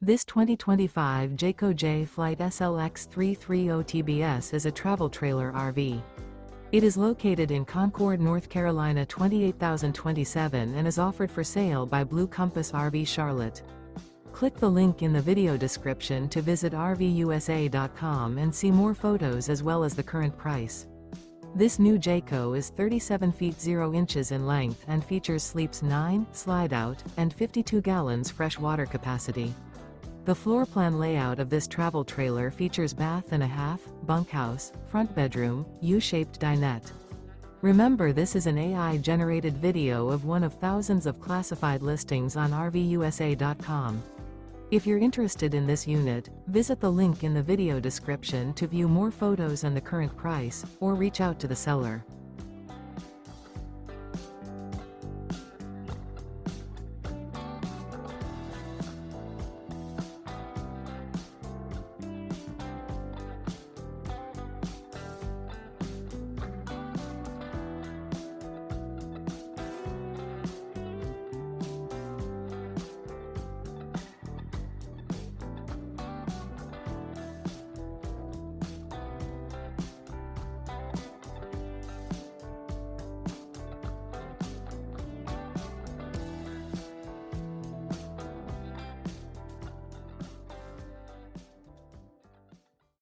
This 2025 Jayco Jay Flight SLX 330 TBS is a travel trailer RV. It is located in Concord, North Carolina 28027 and is offered for sale by Blue Compass RV Charlotte. Click the link in the video description to visit RVUSA.com and see more photos as well as the current price. This new Jayco is 37 feet 0 inches in length and features sleeps 9, slide-out, and 52 gallons fresh water capacity. The floor plan layout of this travel trailer features bath and a half, bunkhouse, front bedroom, U-shaped dinette. Remember, this is an AI-generated video of one of thousands of classified listings on RVUSA.com. If you're interested in this unit, visit the link in the video description to view more photos and the current price, or reach out to the seller.